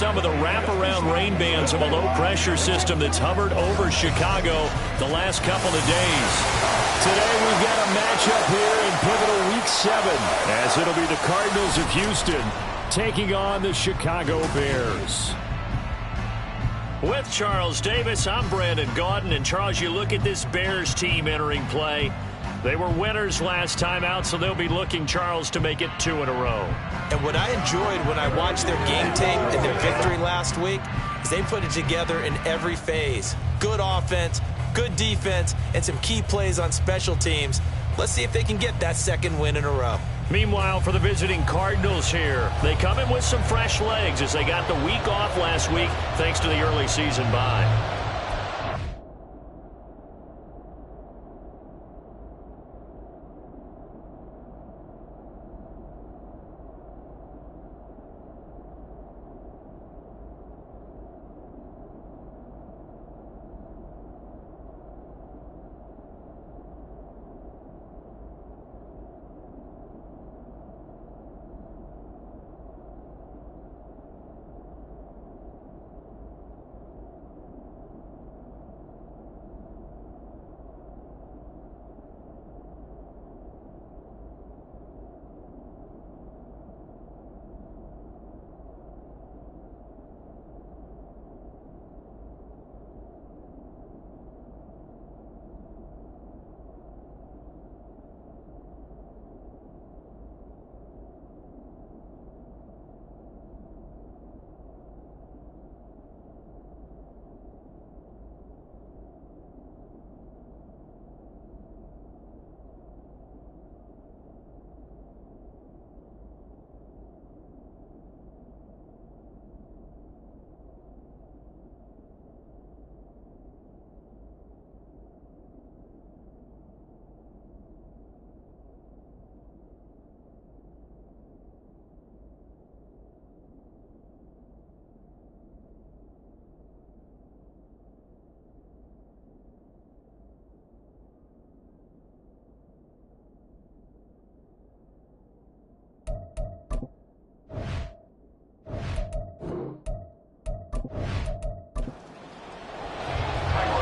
some of the wraparound rain bands of a low-pressure system that's hovered over Chicago the last couple of days. Today we've got a matchup here in pivotal Week 7, as it'll be the Cardinals of Houston taking on the Chicago Bears. With Charles Davis, I'm Brandon Gaudin. And Charles, you look at this Bears team entering play. They were winners last time out, so they'll be looking, Charles, to make it 2 in a row. And what I enjoyed when I watched their game tape and their victory last week is they put it together in every phase. Good offense, good defense, and some key plays on special teams. Let's see if they can get that second win in a row. Meanwhile, for the visiting Cardinals here, they come in with some fresh legs as they got the week off last week thanks to the early season bye.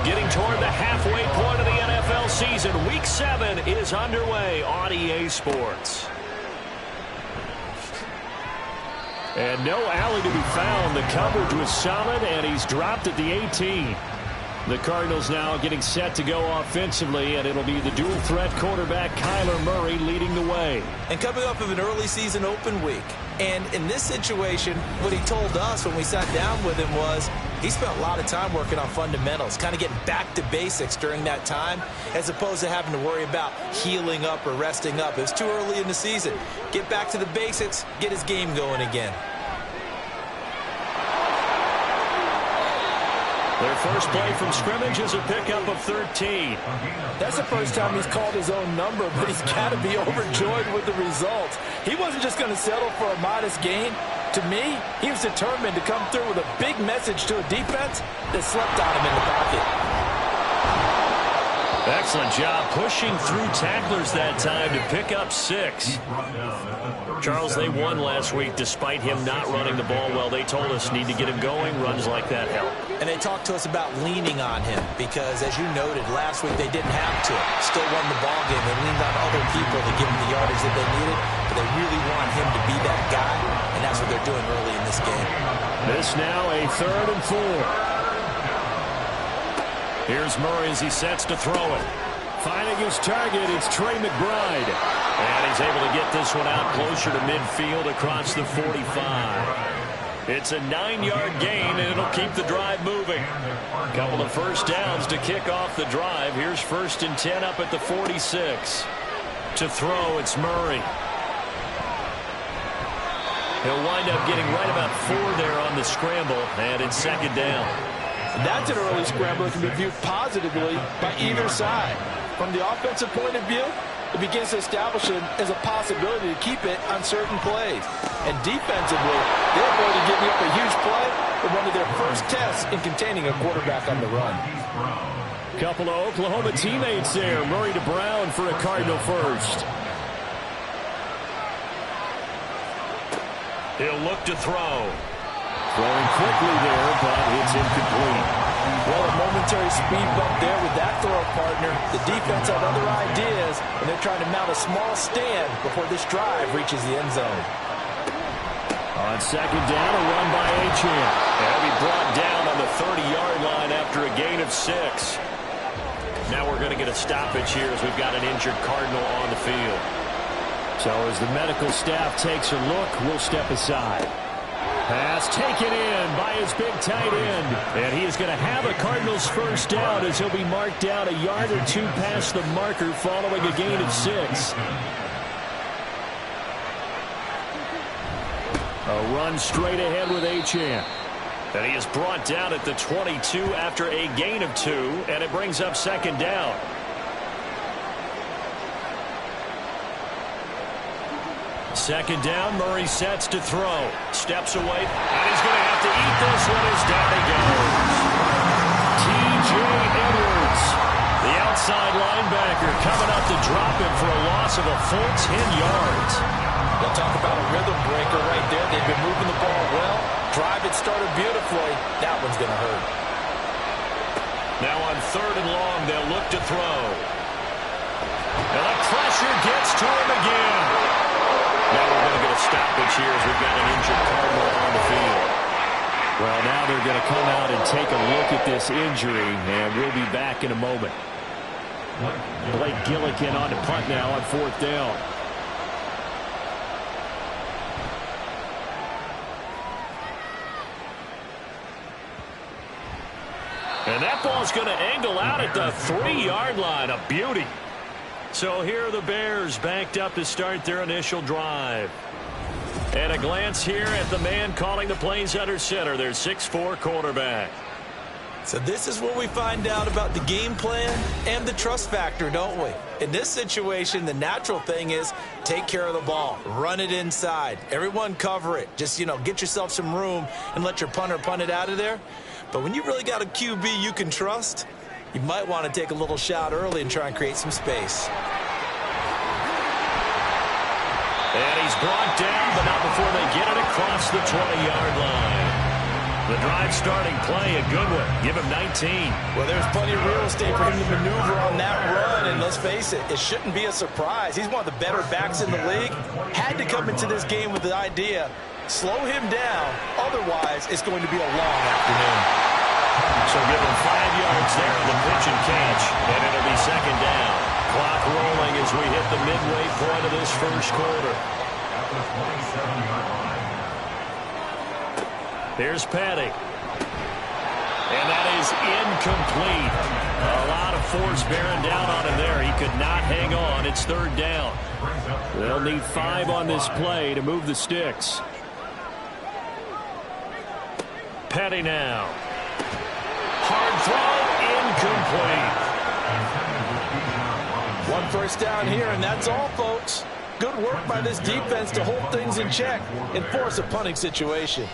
Getting toward the halfway point of the NFL season, Week 7 is underway on EA Sports. And no alley to be found. The coverage was solid, and he's dropped at the 18. The Cardinals now getting set to go offensively, and it'll be the dual-threat quarterback Kyler Murray leading the way. And coming off of an early season open week. And in this situation, what he told us when we sat down with him was he spent a lot of time working on fundamentals, kind of getting back to basics during that time, as opposed to having to worry about healing up or resting up. It was too early in the season. Get back to the basics, get his game going again. Their first play from scrimmage is a pickup of 13. That's the first time he's called his own number, but he's got to be overjoyed with the results. He wasn't just going to settle for a modest gain. To me, he was determined to come through with a big message to a defense that slept on him in the pocket. Excellent job pushing through tacklers that time to pick up 6. Charles, they won last week despite him not running the ball well. They told us need to get him going. Runs like that help. And they talked to us about leaning on him because, as you noted, last week they didn't have to. Still won the ball game. They leaned on other people to give them the yardage that they needed, but they really want him to be that guy, and that's what they're doing early in this game. This now a 3rd and 4. Here's Murray as he sets to throw it. Finding his target, it's Trey McBride. And he's able to get this one out closer to midfield across the 45. It's a 9-yard gain, and it'll keep the drive moving. Couple of first downs to kick off the drive. Here's 1st and 10 up at the 46. To throw, it's Murray. He'll wind up getting right about 4 there on the scramble, and it's 2nd down. That's an early scramble that can be viewed positively by either side. From the offensive point of view, it begins to establish it as a possibility to keep it on certain plays. And defensively, they're going to give up a huge play for one of their first tests in containing a quarterback on the run. Couple of Oklahoma teammates there. Murray to Brown for a Cardinal first. He'll look to throw. Throwing quickly there, but it's incomplete. Well, a momentary speed bump there with that throw partner. The defense had other ideas, and they're trying to mount a small stand before this drive reaches the end zone. On second down, a run by Achane. And he brought down on the 30-yard line after a gain of 6. Now we're going to get a stoppage here as we've got an injured Cardinal on the field. So as the medical staff takes a look, we'll step aside. Pass taken in by his big tight end. And he is going to have a Cardinals first down as he'll be marked down a yard or two past the marker following a gain of 6. A run straight ahead with Achane. And he is brought down at the 22 after a gain of 2, and it brings up second down. Second down, Murray sets to throw. Steps away, and he's going to have to eat this one as down he goes. T.J. Edwards, the outside linebacker, coming up to drop him for a loss of a full 10 yards. They'll talk about a rhythm breaker right there. They've been moving the ball well. Drive it started beautifully. That one's going to hurt. Now on third and long, they'll look to throw. And the pressure gets to him again. Now we're going to get a stoppage here as we've got an injured Cardinal on the field. Well, now they're going to come out and take a look at this injury, and we'll be back in a moment. Blake Gillikin on the punt now on fourth down. And that ball's going to angle out at the 3-yard line. A beauty. So here are the Bears backed up to start their initial drive. And a glance here at the man calling the plays under center, their 6'4" quarterback. So this is what we find out about the game plan and the trust factor, don't we? In this situation, the natural thing is take care of the ball. Run it inside. Everyone cover it. Just, get yourself some room and let your punter punt it out of there. But when you really got a QB you can trust, you might want to take a little shot early and try and create some space. And he's brought down, but not before they get it across the 20-yard line. The drive starting play, a good one. Give him 19. Well, there's plenty of real estate for him to maneuver on that run, and let's face it, it shouldn't be a surprise. He's one of the better backs in the league. Had to come into this game with the idea, slow him down, otherwise it's going to be a long afternoon. So give him 5 yards there on the pitch and catch, and it'll be second down. Clock rolling as we hit the midway point of this first quarter. Here's Petty. And that is incomplete. A lot of force bearing down on him there. He could not hang on. It's third down. They'll need 5 on this play to move the sticks. Petty now. Hard throw, incomplete. One first down here, and that's all, folks. Good work by this defense to hold things in check and force a punting situation.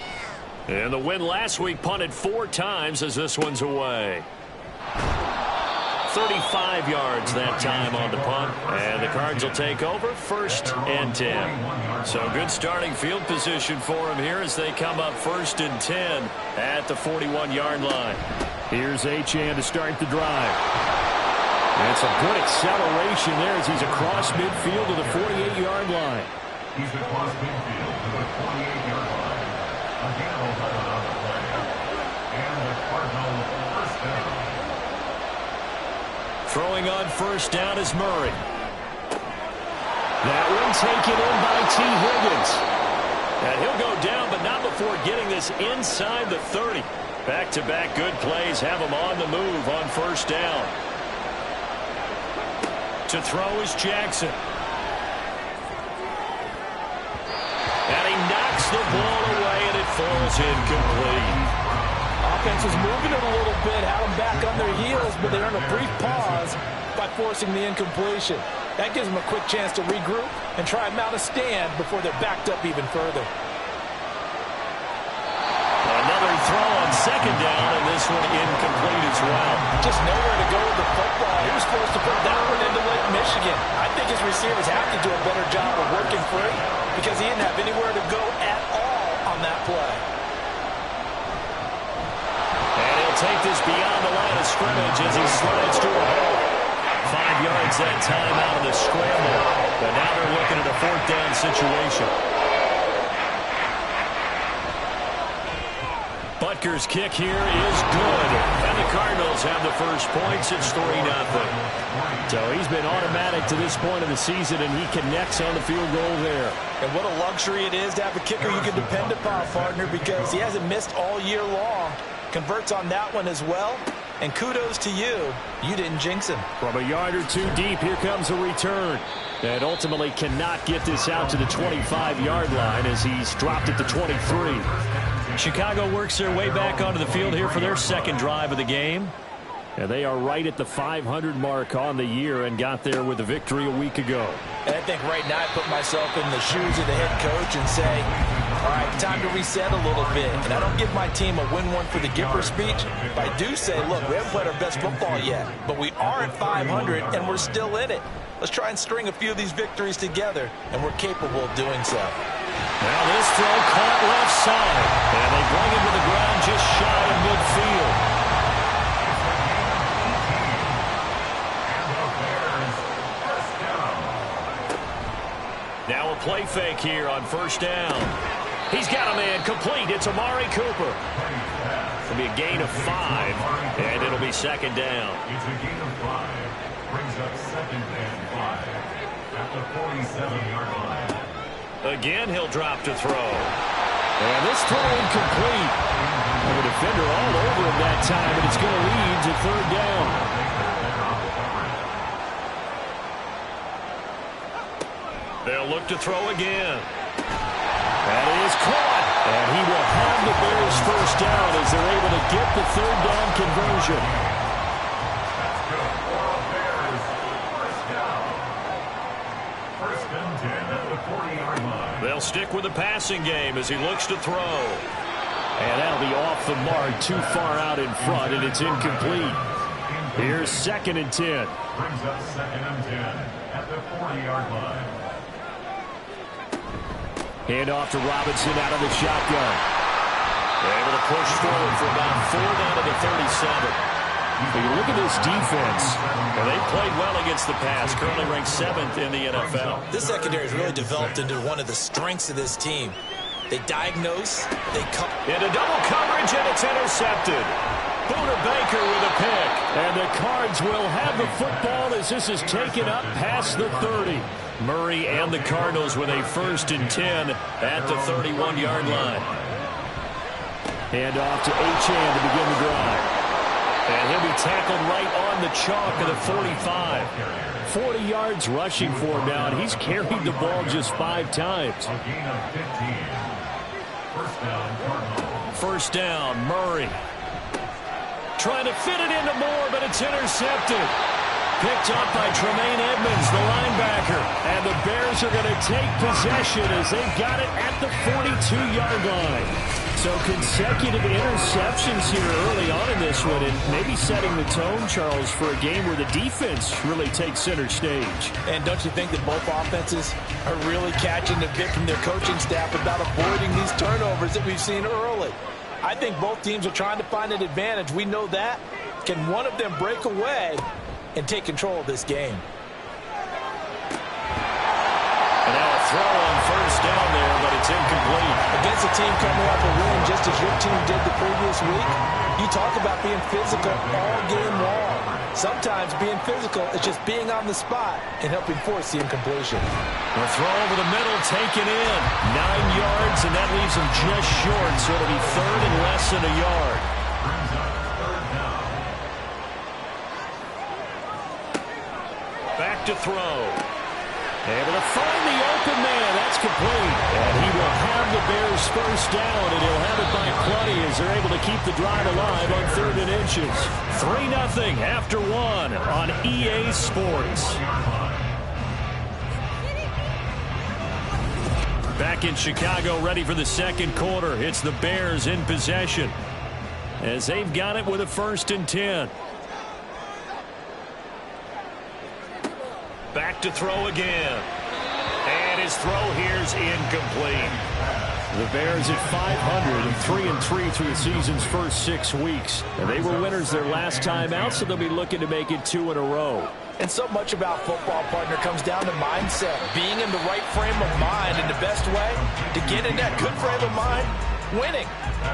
And the win last week punted 4 times as this one's away. 35 yards that time on the punt. And the Cards will take over first and 10. So good starting field position for him here as they come up first and 10 at the 41-yard line. Here's Achane to start the drive. And some good acceleration there as he's across midfield to the 48-yard line. He's across midfield to the 48-yard line. Again, on the play. And the Cardinals first down. Throwing on first down is Murray. That one taken in by T. Higgins. And he'll go down, but not before getting this inside the 30. Back-to-back good plays have him on the move on first down. To throw is Jackson. And he knocks the ball away, and it falls incomplete. Offense was moving it a little bit, had them back on their heels, but they earned a brief pause by forcing the incompletion. That gives them a quick chance to regroup and try and mount a stand before they're backed up even further. Another throw on second down, and this one incomplete as well. Just nowhere to go with the football. He was forced to put that one into Lake Michigan. I think his receivers have to do a better job of working free because he didn't have anywhere to go at all on that play. take this beyond the line of scrimmage as he slides to a hole. 5 yards that time out of the scramble. But now they're looking at a 4th down situation. Butker's kick here is good. And the Cardinals have the first points. It's 3-0. So he's been automatic to this point of the season, and he connects on the field goal there. And what a luxury it is to have a kicker you can depend upon, partner, because he hasn't missed all year long. Converts on that one as well. And kudos to you. You didn't jinx him. From a yard or two deep, here comes a return. And ultimately cannot get this out to the 25-yard line as he's dropped it to 23. Chicago works their way back onto the field here for their second drive of the game. And they are right at the 500 mark on the year and got there with a victory a week ago. And I think right now I put myself in the shoes of the head coach and say, all right, time to reset a little bit. And I don't give my team a win one for the Gipper speech, but I do say, look, we haven't played our best football yet, but we are at 500 and we're still in it. Let's try and string a few of these victories together, and we're capable of doing so. Now this throw caught left side, and they bring him to the ground just shy of midfield. Now a play fake here on 1st down. He's got a man complete. It's Amari Cooper. It'll be a gain of 5, and it'll be 2nd down. It's a gain of 5. Brings up 2nd and 5 at the 47-yard line. Again, he'll drop to throw. And this throw incomplete. And the defender all over him that time, and it's going to lead to 3rd down. They'll look to throw again. That is caught. And he will have the Bears 1st down as they're able to get the 3rd down conversion. They'll stick with the passing game as he looks to throw. And that'll be off the mark, too far out in front, and it's incomplete. Here's 2nd and 10. Brings up 2nd and 10 at the 40-yard line. Hand off to Robinson out of the shotgun. They're able to push forward for about 4 down to the 37. But you look at this defense, and they've played well against the pass, currently ranked 7th in the NFL. This secondary has really developed into one of the strengths of this team. They diagnose, they cut. Into double coverage, and it's intercepted. Buda Baker with a pick. And the Cards will have the football as this is taken up past the 30. Murray and the Cardinals with a 1st and 10 at the 31-yard line. Hand off to Achane to begin the drive. And he'll be tackled right on the chalk of the 45. 40 yards rushing for him now, and he's carried the ball just 5 times. A gain of 15. 1st down, Cardinals. 1st down, Murray. Trying to fit it into Moore, but it's intercepted. Picked up by Tremaine Edmonds, the linebacker. And the Bears are going to take possession as they've got it at the 42-yard line. So consecutive interceptions here early on in this one, and maybe setting the tone, Charles, for a game where the defense really takes center stage. And don't you think that both offenses are really catching the bit from their coaching staff about avoiding these turnovers that we've seen early? I think both teams are trying to find an advantage. We know that. Can one of them break away and take control of this game? And now a throw on 1st down there, but it's incomplete. Against a team coming off a win just as your team did the previous week, you talk about being physical all game long. Sometimes being physical is just being on the spot and helping force the incompletion. The throw over the middle, taken in. 9 yards, and that leaves him just short, so it'll be 3rd and less than a yard. Back to throw. Able to find the open man. That's complete. And he will have the Bears 1st down, and he'll have it by plenty as they're able to keep the drive alive on 3rd and inches. 3-0 after 1 on EA Sports. Back in Chicago, ready for the 2nd quarter. It's the Bears in possession as they've got it with a 1st and 10. Back to throw again. And his throw here's incomplete. The Bears at 500 and 3-3 through the season's first 6 weeks. And they were winners their last time out, so they'll be looking to make it 2 in a row. And so much about football, partner, comes down to mindset. Being in the right frame of mind, and the best way to get in that good frame of mind, winning.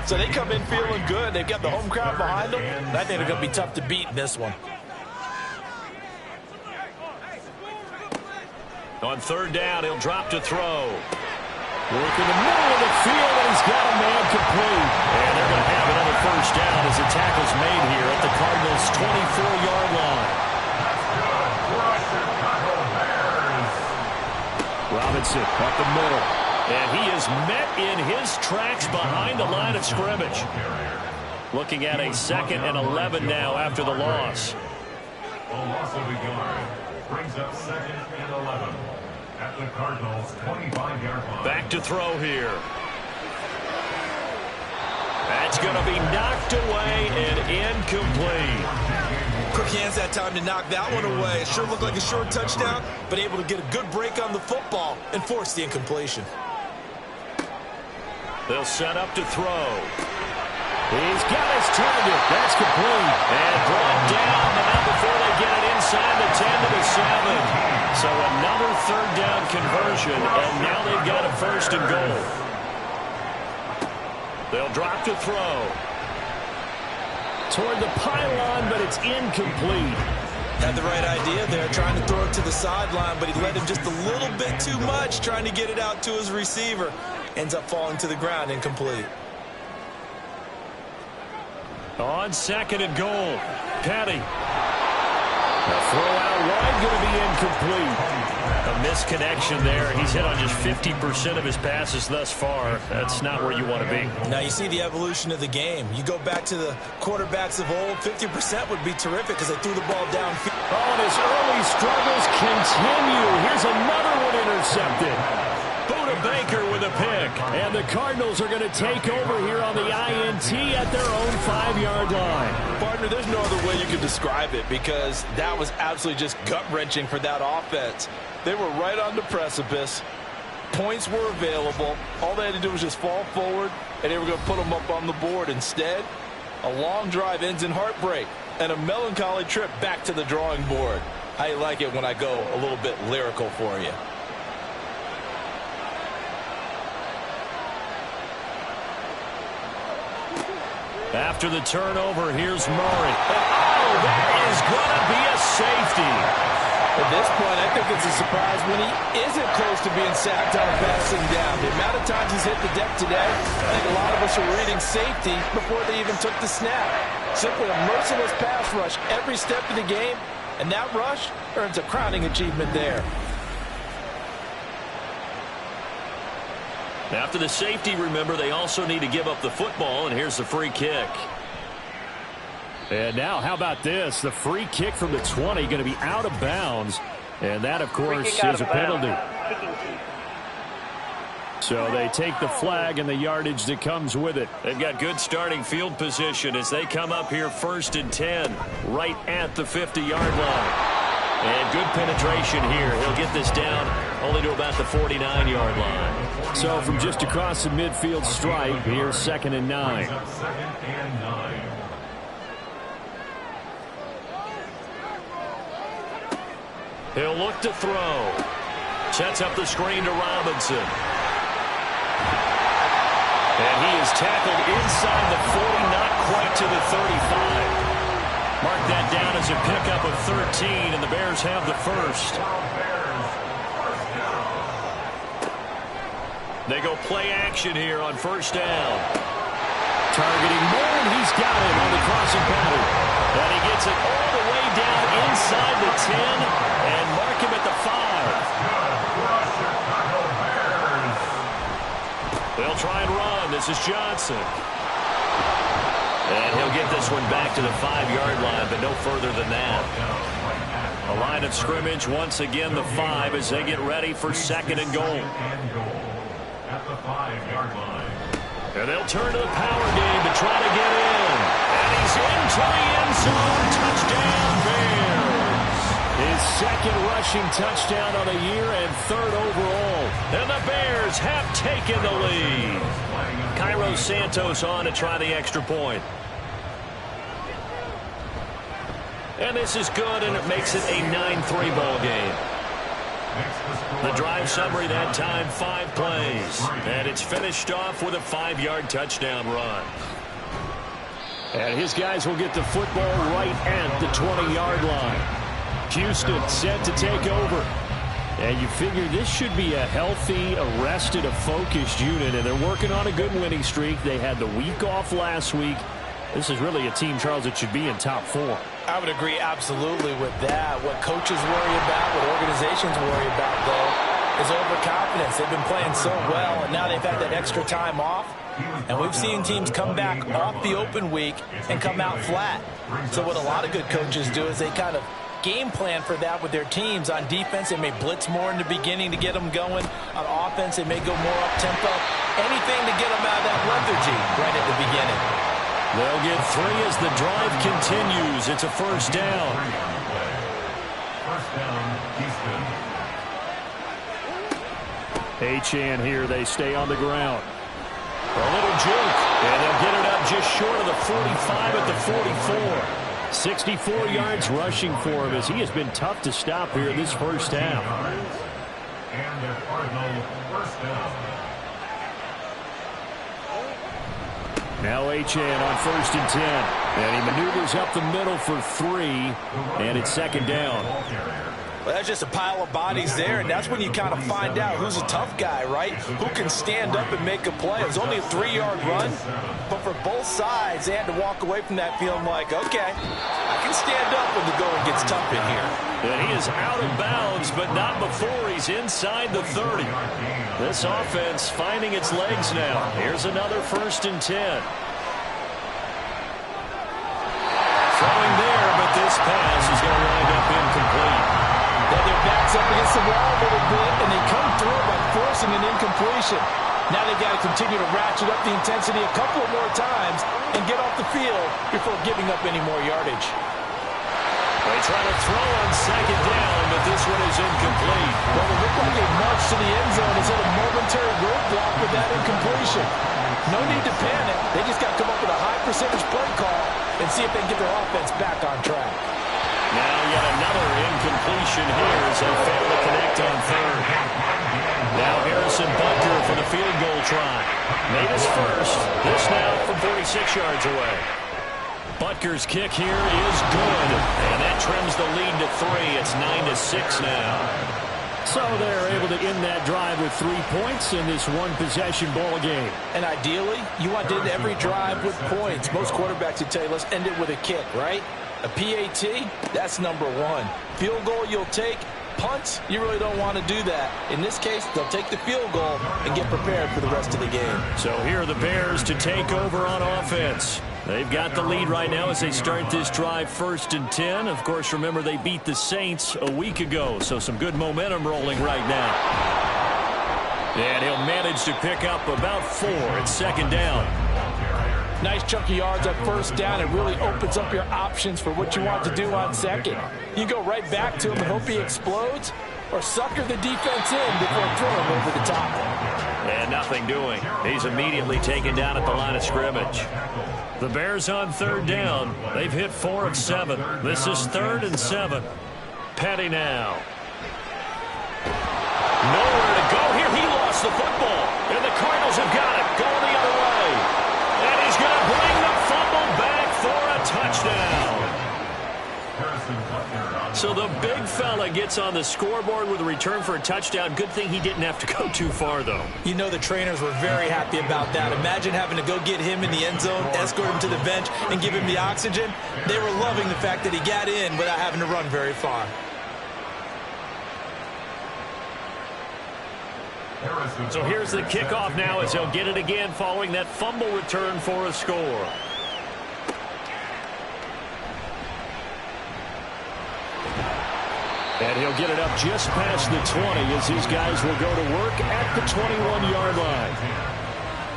So they come in feeling good. They've got the home crowd behind them. And I think they're going to be tough to beat in this one. On third down, he'll drop to throw. Work in the middle of the field, and he's got a man complete. And they're going to have another first down as the tackle's made here at the Cardinals' 24-yard line. Robinson up the middle. And he is met in his tracks behind the line of scrimmage. Looking at a 2nd and 11 now after the loss. A loss of a yard brings up 2nd and 11 at the Cardinals' 25-yard line. Back to throw here. That's going to be knocked away and incomplete. Quick hands that time to knock that one away. It sure looked like a short touchdown, but able to get a good break on the football and force the incompletion. They'll set up to throw. He's got his target. That's complete. And brought down, but not before they get it inside the 10 to the 7. So another third down conversion, and now they've got a 1st and goal. They'll drop to throw. Toward the pylon, but it's incomplete. Had the right idea there, trying to throw it to the sideline, but he led him just a little bit too much, trying to get it out to his receiver. Ends up falling to the ground, incomplete. On 2nd and goal, Petty. A throw out wide, going to be incomplete. A misconnection there. He's hit on just 50% of his passes thus far. That's not where you want to be. Now you see the evolution of the game. You go back to the quarterbacks of old, 50% would be terrific because they threw the ball down. Oh, and his early struggles continue. Here's another one intercepted. Buda Baker with a pick. And the Cardinals are going to take over here on the INT at their own 5-yard line. Partner, there's no other way you could describe it because that was absolutely just gut-wrenching for that offense. They were right on the precipice. Points were available. All they had to do was just fall forward, and they were going to put them up on the board. Instead, a long drive ends in heartbreak and a melancholy trip back to the drawing board. How you like it when I go a little bit lyrical for you? After the turnover, here's Murray. Oh, that is going to be a safety. At this point, I think it's a surprise when he isn't close to being sacked on a passing down. The amount of times he's hit the deck today, I think a lot of us are reading safety before they even took the snap. Simply a merciless pass rush every step of the game, and that rush earns a crowning achievement there. After the safety, remember, they also need to give up the football, and here's the free kick. And now, how about this? The free kick from the 20 going to be out of bounds, and that, of course, is a penalty. So they take the flag and the yardage that comes with it. They've got good starting field position as they come up here 1st and 10, right at the 50-yard line. And good penetration here. He'll get this down only to about the 49-yard line. So from just across the midfield stripe, here's 2nd and 9. He'll look to throw. Sets up the screen to Robinson. And he is tackled inside the 40, not quite to the 35. Mark that down as a pickup of 13, and the Bears have the 1st. They go play action here on 1st down. Targeting Moore, and he's got it on the crossing pattern. And he gets it all the way down inside the 10, and mark him at the 5. They'll try and run. This is Johnson. And he'll get this one back to the 5-yard line, but no further than that. A line of scrimmage, once again, the 5 as they get ready for 2nd and goal. At the 5-yard line. And they'll turn to the power game to try to get in. And he's into the end zone. Touchdown, Bears. His 2nd rush rushing touchdown on the year and 3rd overall. And the Bears have taken the lead. Cairo Santos on to try the extra point. And this is good, and it makes it a 9-3 ball game. The drive summary that time, 5 plays. And it's finished off with a 5-yard touchdown run. And his guys will get the football right at the 20-yard line. Houston set to take over. And you figure this should be a healthy, arrested, a focused unit. And they're working on a good winning streak. They had the week off last week. This is really a team, Charles, that should be in top 4. I would agree absolutely with that. What coaches worry about, what organizations worry about, though, is overconfidence. They've been playing so well, and now they've had that extra time off. And we've seen teams come back off the open week and come out flat. So what a lot of good coaches do is they kind of game plan for that with their teams. On defense, they may blitz more in the beginning to get them going. On offense, they may go more up-tempo. Anything to get them out of that lethargy right at the beginning. They'll get 3 as the drive continues. It's a first down. First down, Houston. Achane here. They stay on the ground. A little juke. And they'll get it up just short of the 45 at the 44. 64 yards rushing for him as he has been tough to stop here in this first half. And the Cardinal first down. Now Achane on 1st and 10. And he maneuvers up the middle for 3. And it's 2nd down. Well, that's just a pile of bodies there, and that's when you kind of find out who's a tough guy, right? Who can stand up and make a play. It was only a 3-yard run, but for both sides, they had to walk away from that feeling like, okay, I can stand up when the going gets tough in here. And he is out of bounds, but not before he's inside the 30. This offense finding its legs now. Here's another 1st and 10. Throwing there, but this pass is going to wind up incomplete. Well, their backs up against the wall a little bit, and they come through by forcing an incompletion. Now they've got to continue to ratchet up the intensity a couple more times and get off the field before giving up any more yardage. They try to throw on 2nd down, but this one is incomplete. Well, it looked like a march to the end zone. Is it a momentary roadblock with that incompletion? No need to panic. They just got to come up with a high percentage play call and see if they can get their offense back on track. Now yet another incompletion here as they fail to connect on 3rd. Now Harrison Butker for the field goal try. Made his first. This now from 46 yards away. Butker's kick here is good. And that trims the lead to 3. It's 9-6 now. So they're able to end that drive with 3 points in this one-possession ball game. And ideally, you want to end every drive with points. Most quarterbacks would tell you, let's end it with a kick, right? A PAT, that's number 1. Field goal you'll take. Punts, you really don't want to do that. In this case, they'll take the field goal and get prepared for the rest of the game. So here are the Bears to take over on offense. They've got the lead right now as they start this drive 1st and 10. Of course, remember they beat the Saints a week ago, so some good momentum rolling right now. And he'll manage to pick up about 4. It's 2nd down. Nice chunky yards on 1st down. It really opens up your options for what you want to do on 2nd. You go right back to him and hope he explodes, or sucker the defense in before throwing over the top. And nothing doing. He's immediately taken down at the line of scrimmage. The Bears on 3rd down. They've hit 4 of 7. This is 3rd and 7. Petty now. Nowhere to go here. He lost the football. And the Cardinals have got it. Going the other way. And he's going to bring the fumble back for a touchdown. So the big fella gets on the scoreboard with a return for a touchdown. Good thing he didn't have to go too far, though. You know the trainers were very happy about that. Imagine having to go get him in the end zone, escort him to the bench, and give him the oxygen. They were loving the fact that he got in without having to run very far. So here's the kickoff now as he'll get it again following that fumble return for a score. And he'll get it up just past the 20 as his guys will go to work at the 21-yard line.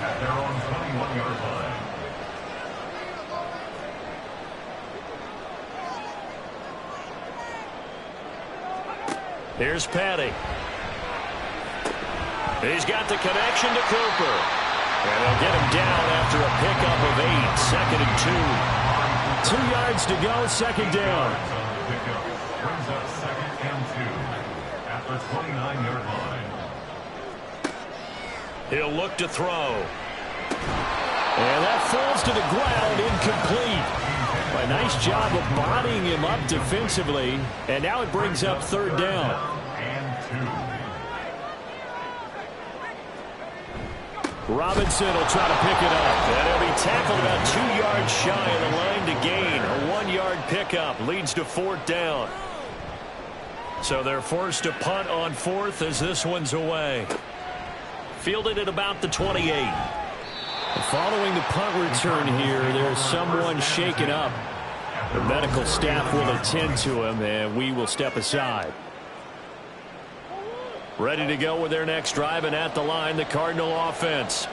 At their own 21-yard line. Here's Patty. He's got the connection to Cooper. And they'll get him down after a pickup of 8. 2nd and 2. 2 yards to go, 2nd down. Brings up 2nd and 2 at the 29-yard line. He'll look to throw. And that falls to the ground, incomplete. A nice job of bodying him up defensively. And now it brings up 3rd down. And 2. Robinson will try to pick it up. And he'll be tackled about 2 yards shy of the line to gain. A 1-yard pickup leads to 4th down. So they're forced to punt on 4th as this one's away. Fielded at about the 28. Following the punt return here, there's someone shaken up. The medical staff will attend to him, and we will step aside. Ready to go with their next drive, and at the line, the Cardinal offense.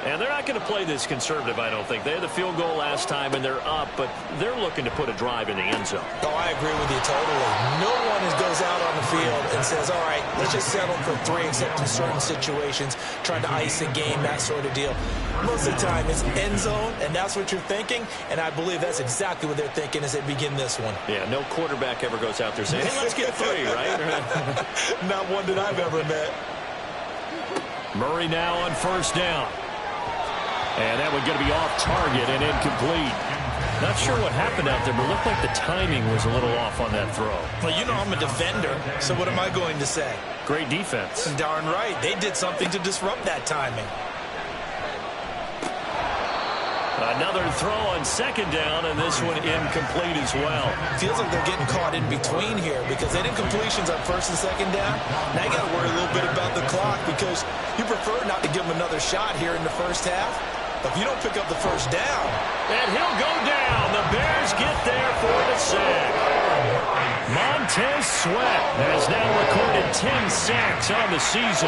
And they're not going to play this conservative, I don't think. They had the field goal last time, and they're up, but they're looking to put a drive in the end zone. Oh, I agree with you totally. No one goes out on the field and says, all right, let's just settle for 3, except in certain situations, trying to ice a game, that sort of deal. Most of the time, it's end zone, and that's what you're thinking, and I believe that's exactly what they're thinking as they begin this one. Yeah, no quarterback ever goes out there saying, hey, let's get 3, right? Not one that I've ever met. Murray now on 1st down. And that one going to be off target and incomplete. Not sure what happened out there, but it looked like the timing was a little off on that throw. Well, you know I'm a defender, so what am I going to say? Great defense. Darn right. They did something to disrupt that timing. Another throw on 2nd down, and this one incomplete as well. Feels like they're getting caught in between here because they did completions on 1st and 2nd down. Now you got to worry a little bit about the clock because you prefer not to give them another shot here in the 1st half. If you don't pick up the 1st down. And he'll go down. The Bears get there for the sack. Montez Sweat has now recorded 10 sacks on the season.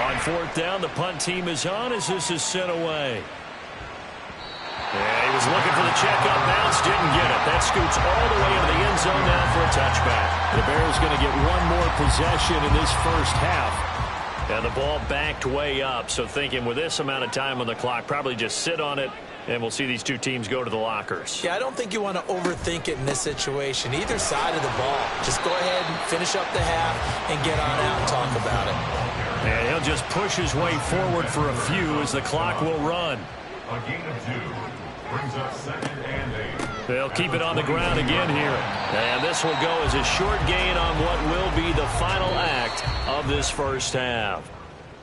On 4th down, the punt team is on as this is sent away. Yeah, he was looking for the checkup bounce, didn't get it. That scoots all the way into the end zone now for a touchback. The Bears going to get one more possession in this 1st half. And the ball backed way up, so thinking with this amount of time on the clock, probably just sit on it, and we'll see these two teams go to the lockers. Yeah, I don't think you want to overthink it in this situation. Either side of the ball. Just go ahead and finish up the half and get on out and talk about it. And he'll just push his way forward for a few as the clock will run. A gain of 2 brings up 2nd and 8. They'll keep it on the ground again here. And this will go as a short gain on what will be the final act of this 1st half.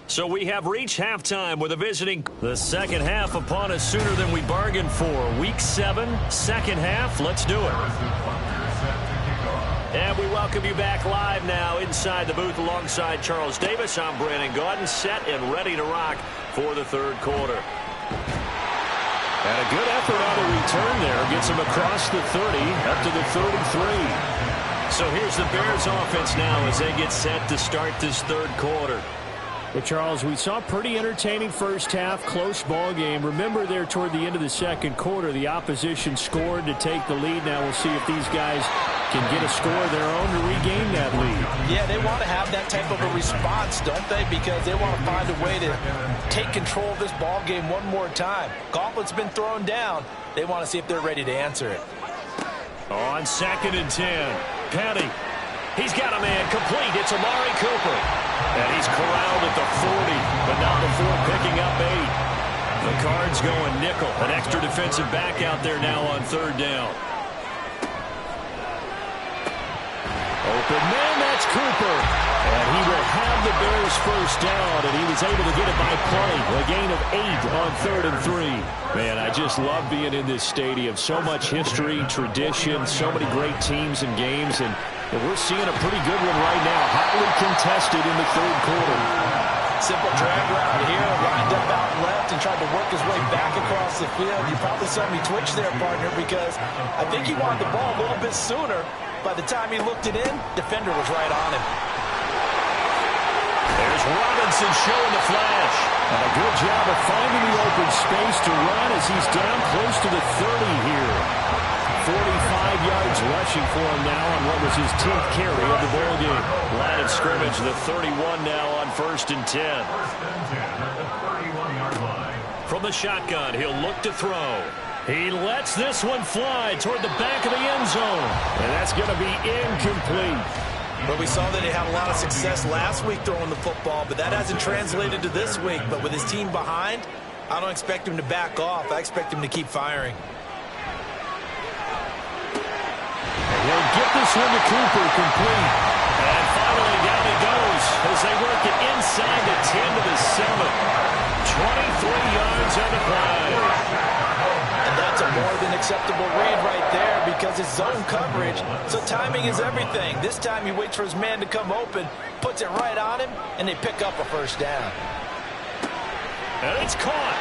So we have reached halftime with a visiting the 2nd half upon us sooner than we bargained for. Week 7, 2nd half. Let's do it. And we welcome you back live now inside the booth alongside Charles Davis. I'm Brandon Gaudin, set and ready to rock for the 3rd quarter. And a good effort on the return there. Gets him across the 30 up to the 33. So here's the Bears offense now as they get set to start this 3rd quarter. Well, Charles, we saw a pretty entertaining 1st half, close ball game. Remember there toward the end of the 2nd quarter, the opposition scored to take the lead. Now we'll see if these guys can get a score of their own to regain that lead. Yeah, they want to have that type of a response, don't they? Because they want to find a way to take control of this ball game one more time. Gauntlet's been thrown down. They want to see if they're ready to answer it. On 2nd and 10, Petty. He's got a man complete. It's Amari Cooper. And he's corralled at the 40, but not before picking up 8. The Cards going nickel. An extra defensive back out there now on 3rd down. Open man, that's Cooper. And he will have the Bears 1st down, and he was able to get it by play. A gain of 8 on 3rd and 3. Man, I just love being in this stadium. So much history, tradition, so many great teams and games, and we're seeing a pretty good one right now, hotly contested in the 3rd quarter. Simple drag route here, lined up out left and tried to work his way back across the field. You probably saw me twitch there, partner, because I think he wanted the ball a little bit sooner. By the time he looked it in, defender was right on him. There's Robinson showing the flash. And a good job of finding the open space to run as he's down close to the 30 here. 45 yards rushing for him now on what was his 10th carry of the ball game. Line of scrimmage, the 31 now on 1st and 10. 1st and 10 at the 31-yard line. From the shotgun, he'll look to throw. He lets this one fly toward the back of the end zone. And that's going to be incomplete. But we saw that he had a lot of success last week throwing the football, but that hasn't translated to this week. But with his team behind, I don't expect him to back off. I expect him to keep firing. And he'll get this one to Cooper, complete. And finally down he goes as they work it inside the 10 to the 7. 23 yards on the play. And that's a more than acceptable read right there because it's zone coverage. So timing is everything. This time he waits for his man to come open, puts it right on him, and they pick up a first down. And it's caught.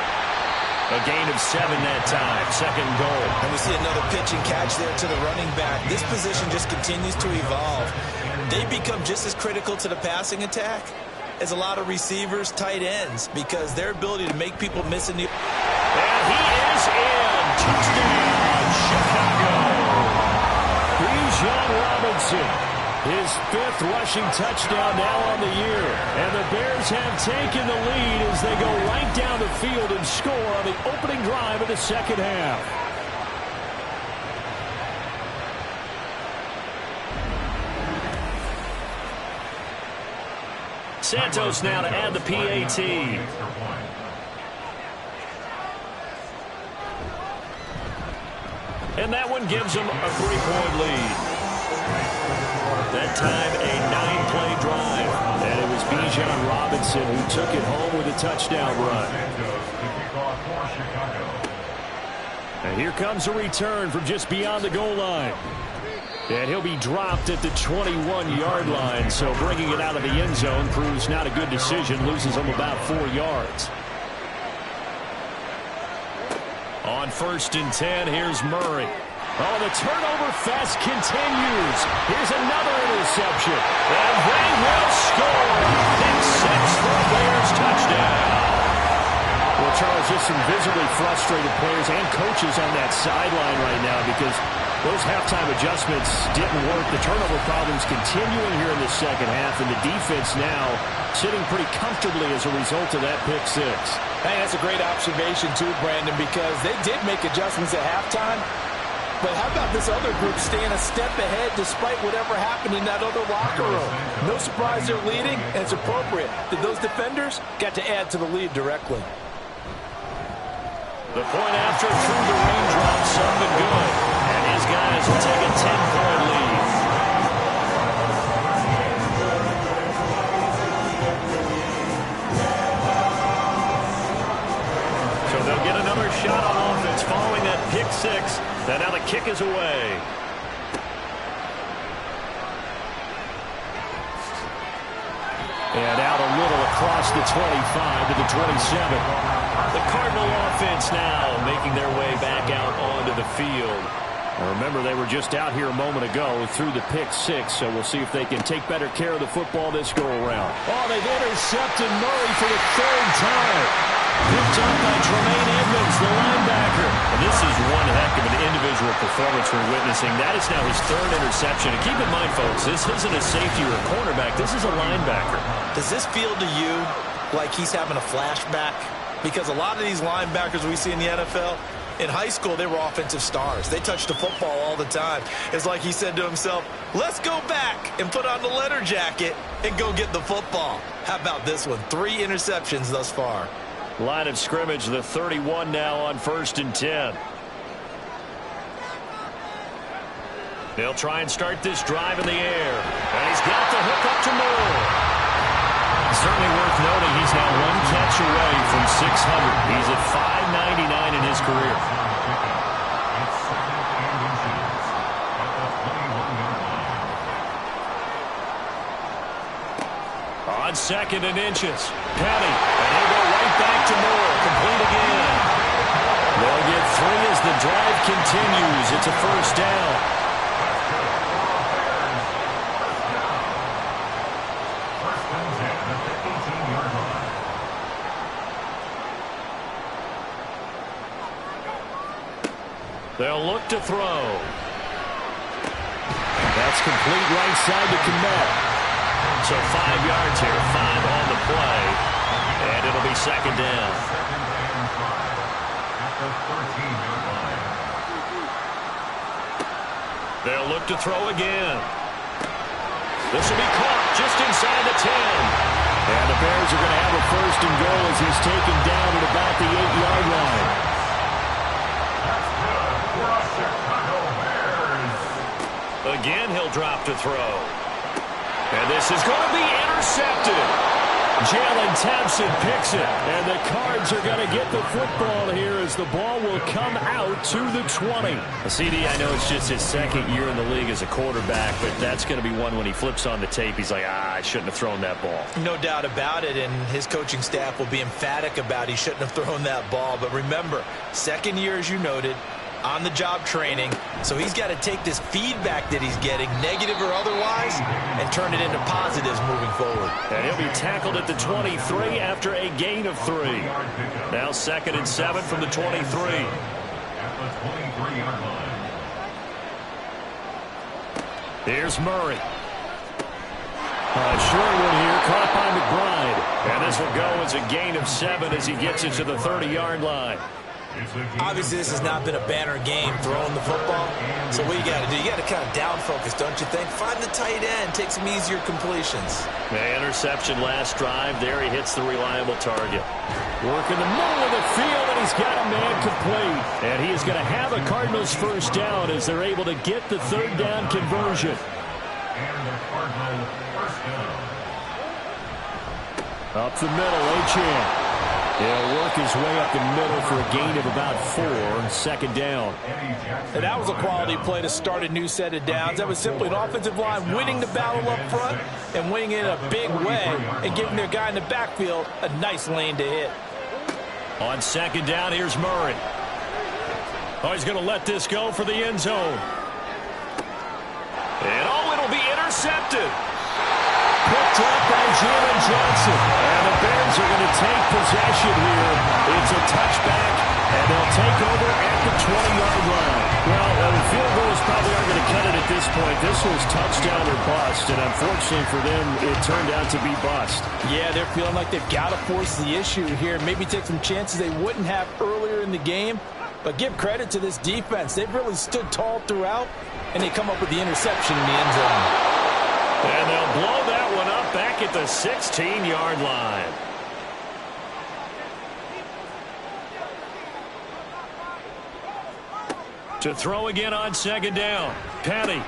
A gain of 7 that time. 2nd goal. And we see another pitch and catch there to the running back. This position just continues to evolve. They become just as critical to the passing attack as a lot of receivers, tight ends, because their ability to make people miss in the... And he is in. Touchdown, Chicago. Bijan Robinson, his 5th rushing touchdown now on the year. And the Bears have taken the lead as they go right down the field and score on the opening drive of the 2nd half. Santos now to add the PAT. And that one gives them a 3-point lead. That time a 9-play drive. And it was Bijan Robinson who took it home with a touchdown run. And here comes a return from just beyond the goal line. And he'll be dropped at the 21-yard line, so bringing it out of the end zone proves not a good decision, loses him about 4 yards. On 1st and 10, here's Murray. Oh, the turnover fest continues. Here's another interception. And they will score. Pick 6 for a Bears touchdown. Well, Charles, just some visibly frustrated players and coaches on that sideline right now because those halftime adjustments didn't work. The turnover problems continuing here in the 2nd half, and the defense now sitting pretty comfortably as a result of that pick 6. Hey, that's a great observation too, Brandon, because they did make adjustments at halftime. But how about this other group staying a step ahead despite whatever happened in that other locker room? No surprise they're leading, and it's appropriate that those defenders got to add to the lead directly. The point after through the raindrops up and good. And his guys will take a 10-point lead. So they'll get another shot on offense following that pick 6. And now the kick is away. And out a little across the 25 to the 27. The Cardinal offense now making their way back out onto the field. Now remember, they were just out here a moment ago through the pick 6, so we'll see if they can take better care of the football this go-around. Oh, they've intercepted Murray for the 3rd time. Picked up by Tremaine Edmonds, the linebacker. And this is one heck of an individual performance we're witnessing. That is now his 3rd interception. And keep in mind, folks, this isn't a safety or a cornerback. This is a linebacker. Does this feel to you like he's having a flashback? Because a lot of these linebackers we see in the NFL, in high school, they were offensive stars. They touched the football all the time. It's like he said to himself, let's go back and put on the leather jacket and go get the football. How about this one? 3 interceptions thus far. Line of scrimmage, the 31 now on 1st and 10. They'll try and start this drive in the air. And he's got the hook up to Moore. Certainly worth noting he's now 1 catch away from 600. He's at 599 in his career. On 2nd and inches. Penny. And he'll go right back to Moore. Complete again. They'll get 3 as the drive continues. It's a first down. They'll look to throw. That's complete right side to Kmet. So 5 yards here, 5 on the play. And it'll be second down. They'll look to throw again. This will be caught just inside the 10. And the Bears are going to have a first and goal as he's taken down at about the 8-yard line. Again, he'll drop to throw. And this is going to be intercepted. Jalen Thompson picks it. And the Cards are going to get the football here as the ball will come out to the 20. CD, I know it's just his second year in the league as a quarterback, but that's going to be one when he flips on the tape, he's like, I shouldn't have thrown that ball. No doubt about it, and his coaching staff will be emphatic about he shouldn't have thrown that ball. But remember, second year, as you noted, on-the-job training, so he's got to take this feedback that he's getting, negative or otherwise, and turn it into positives moving forward. And he'll be tackled at the 23 after a gain of 3. Now 2nd and 7 from the 23. Here's Murray. Short one here, caught by McBride. And this will go as a gain of 7 as he gets it to the 30-yard line. Obviously, this has not been a banner game throwing the football. So what you got to do, you got to kind of down focus, don't you think? Find the tight end, take some easier completions. Interception last drive. There he hits the reliable target. Work in the middle of the field, and he's got a man complete. And he is going to have a Cardinals first down as they're able to get the third down conversion. And the Cardinals first down. Up the middle, Achane. He'll work his way up the middle for a gain of about 4, 2nd down. And that was a quality play to start a new set of downs. That was simply an offensive line winning the battle up front and winning it in a big way and giving their guy in the backfield a nice lane to hit. On 2nd down, here's Murray. Oh, he's going to let this go for the end zone. And it'll be intercepted. Picked up by Jalen Johnson. And the Bears are going to take possession here. It's a touchback, and they'll take over at the 20-yard line. Well, the field goals probably aren't going to cut it at this point. This was touchdown or bust, and unfortunately for them, it turned out to be bust. Yeah, they're feeling like they've got to force the issue here. Maybe take some chances they wouldn't have earlier in the game. But give credit to this defense. They've really stood tall throughout, and they come up with the interception in the end zone. And they'll blow that one up back at the 16-yard line. To throw again on 2nd down. Petty.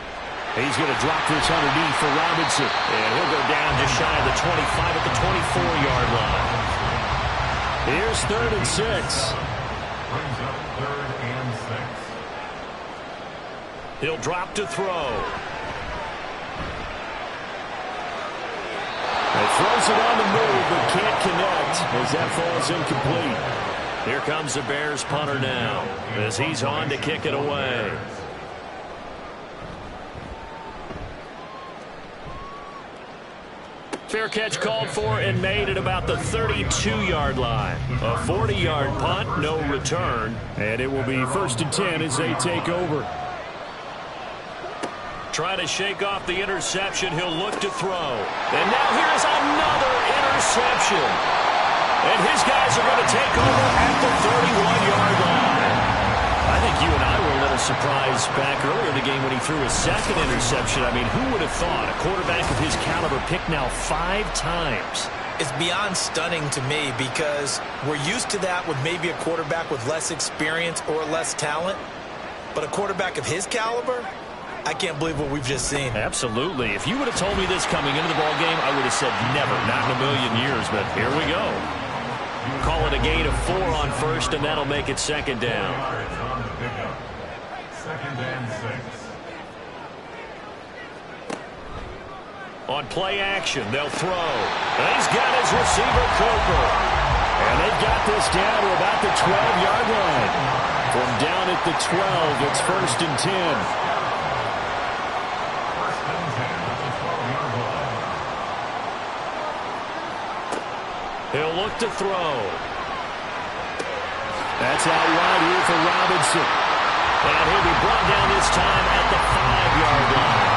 He's going to drop this underneath for Robinson. And he'll go down just shy of the 25 at the 24-yard line. Here's 3rd and 6. Brings up 3rd and 6. He'll drop to throw. He throws it on the move, but can't connect as that falls incomplete. Here comes the Bears punter now as he's on to kick it away. Fair catch called for and made at about the 32-yard line. A 40-yard punt, no return. And it will be 1st and 10 as they take over. Trying to shake off the interception. He'll look to throw. And now here's another interception. And his guys are going to take over at the 31-yard line. I think you and I were a little surprised back earlier in the game when he threw his 2nd interception. I mean, who would have thought a quarterback of his caliber picked now 5 times? It's beyond stunning to me because we're used to that with maybe a quarterback with less experience or less talent. But a quarterback of his caliber, I can't believe what we've just seen. Absolutely. If you would have told me this coming into the ballgame, I would have said never, not in a million years, but here we go. Call it a gain of 4 on 1st, and that'll make it 2nd down. 2nd and 6. On play action, they'll throw. And he's got his receiver, Cooper. And they've got this down to about the 12-yard line. From down at the 12, it's 1st and 10. He'll look to throw. That's out wide here for Robinson. And he'll be brought down this time at the 5-yard line.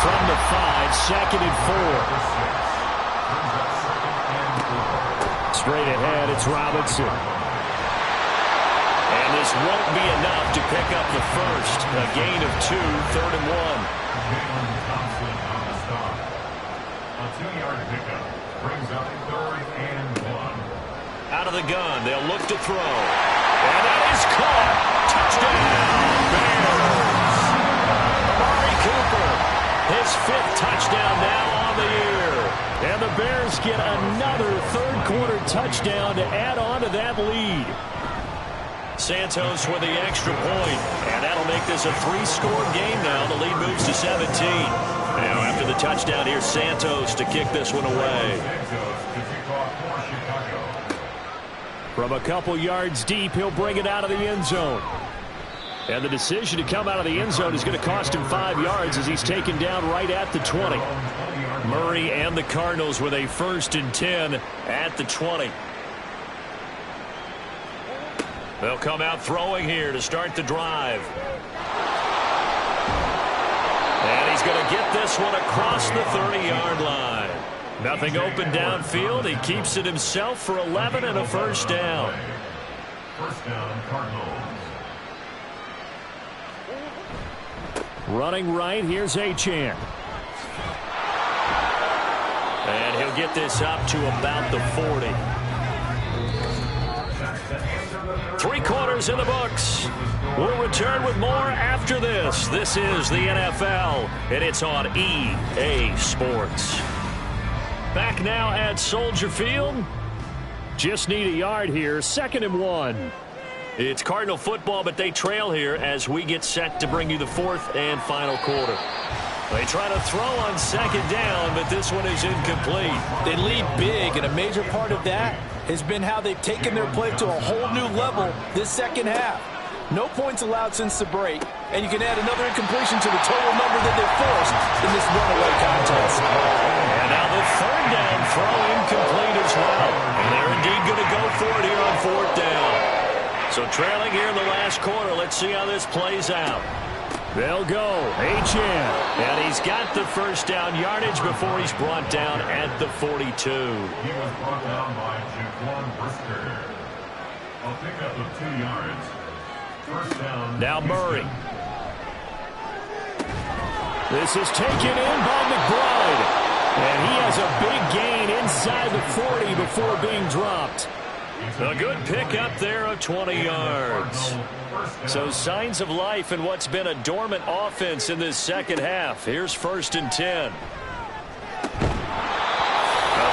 From the 5, 2nd and 4. Straight ahead, it's Robinson. And this won't be enough to pick up the first. A gain of 2, 3rd and 1. A 2-yard pickup brings up 3rd and 1. Out of the gun, they'll look to throw. And that is caught. Touchdown, Bears. Amari Cooper, his 5th touchdown now on the year. And the Bears get another third-quarter touchdown to add on to that lead. Santos with the extra point, and that'll make this a 3-score game now. The lead moves to 17. Now after the touchdown, here's Santos to kick this one away. From a couple yards deep, he'll bring it out of the end zone. And the decision to come out of the end zone is going to cost him 5 yards as he's taken down right at the 20. Murray and the Cardinals with a 1st and 10 at the 20. They'll come out throwing here to start the drive. And he's going to get this one across the 30-yard line. Nothing open downfield. He keeps it himself for 11 and a 1st down. First down, Cardinals. Running right, here's Achane. And he'll get this up to about the 40. 3 quarters in the books. We'll return with more after this. This is the NFL, and it's on EA Sports. Back now at Soldier Field. Just need a yard here. 2nd and 1. It's Cardinal football, but they trail here as we get set to bring you the 4th and final quarter. They try to throw on 2nd down, but this one is incomplete. They lead big, and a major part of that has been how they've taken their play to a whole new level this second half. No points allowed since the break, and you can add another incompletion to the total number that they've forced in this runaway contest. And now the 3rd down throw incomplete as well. And they're indeed going to go for it here on 4th down. So trailing here in the last quarter, let's see how this plays out. They'll go. Achane. And he's got the 1st down yardage before he's brought down at the 42. He was brought down by Jaquan Brisker. A pickup of 2 yards. First down. Now Murray. This is taken in by McBride. And he has a big gain inside the 40 before being dropped. A good pickup there of 20 yards. So signs of life in what's been a dormant offense in this second half. Here's 1st and 10. A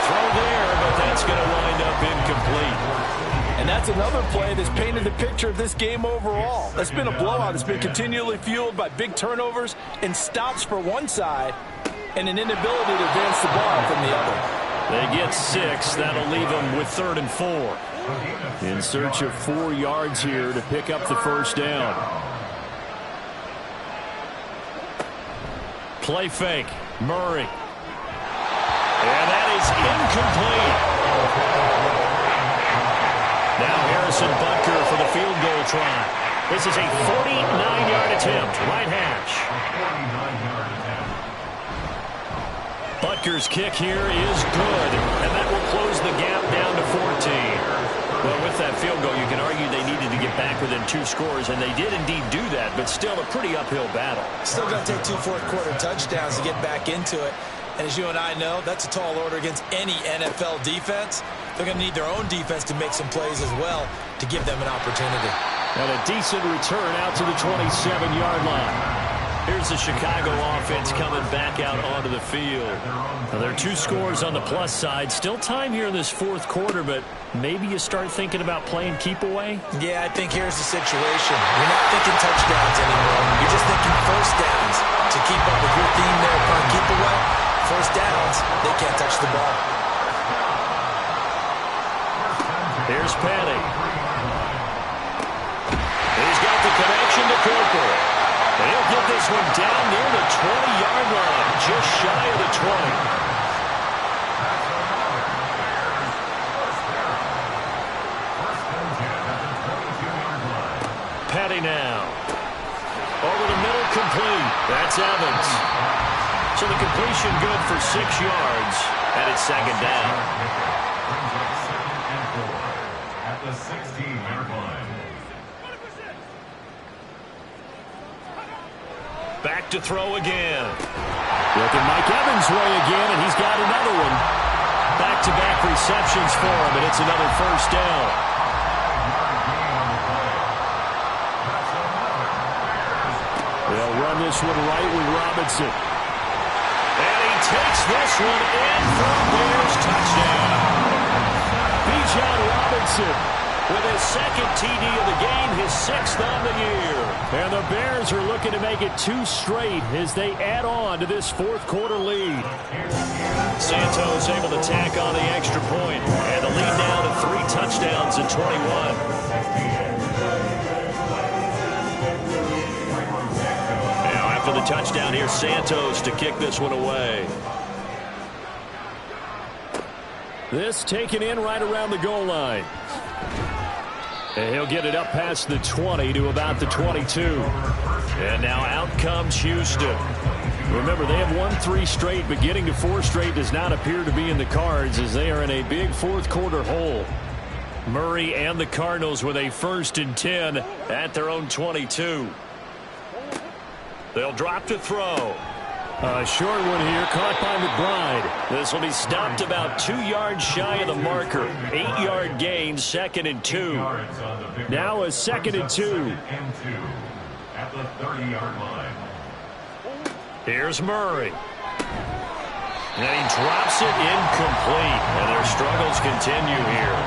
throw there, but that's going to wind up incomplete. And that's another play that's painted the picture of this game overall. That's been a blowout. It's been continually fueled by big turnovers and stops for one side and an inability to advance the ball from the other. They get 6. That'll leave them with 3rd and 4. In search of 4 yards here to pick up the 1st down. Play fake. Murray. And that is incomplete. Now Harrison Butker for the field goal try. This is a 49-yard attempt. Right hash. Butker's kick here is good, and that will close the gap down to 14. Well, with that field goal, you can argue they needed to get back within 2 scores, and they did indeed do that, but still a pretty uphill battle. Still going to take 2 fourth-quarter touchdowns to get back into it. And as you and I know, that's a tall order against any NFL defense. They're going to need their own defense to make some plays as well to give them an opportunity. And a decent return out to the 27-yard line. Here's the Chicago offense coming back out onto the field. Now, there are 2 scores on the plus side. Still time here in this 4th quarter, but maybe you start thinking about playing keep away? Yeah, I think here's the situation. You're not thinking touchdowns anymore. You're just thinking 1st downs. To keep up with your theme there upon keep away, 1st downs, they can't touch the ball. Here's Penny. He's got the connection to Cooper. He'll get this one down near the 20-yard line, just shy of the 20. Petty now. Incomplete. That's Evans. So the completion good for 6 yards, and it's second down. Brings up 2nd and 4 at the 16-yard line. Back to throw again. Looking Mike Evans' way again, and he's got another one. Back-to-back receptions for him, and it's another first down. They'll run this one right with Robinson. And he takes this one in for a Bears touchdown. Bijan Robinson with his second TD of the game, his 6th on the year. And the Bears are looking to make it 2 straight as they add on to this 4th quarter lead. Santos able to tack on the extra point, and the lead now to 3 touchdowns in 21. For the touchdown here, Santos to kick this one away. This taken in right around the goal line. And he'll get it up past the 20 to about the 22. And now out comes Houston. Remember, they have won 3 straight, but getting to 4 straight does not appear to be in the cards as they are in a big 4th quarter hole. Murray and the Cardinals with a 1st and 10 at their own 22. They'll drop to throw. A short one here, caught by McBride. This will be stopped about 2 yards shy of the marker. 8-yard gain, 2nd and 2. Now a 2nd and 2. At the 30-yard line. Here's Murray. And he drops it incomplete. And their struggles continue here.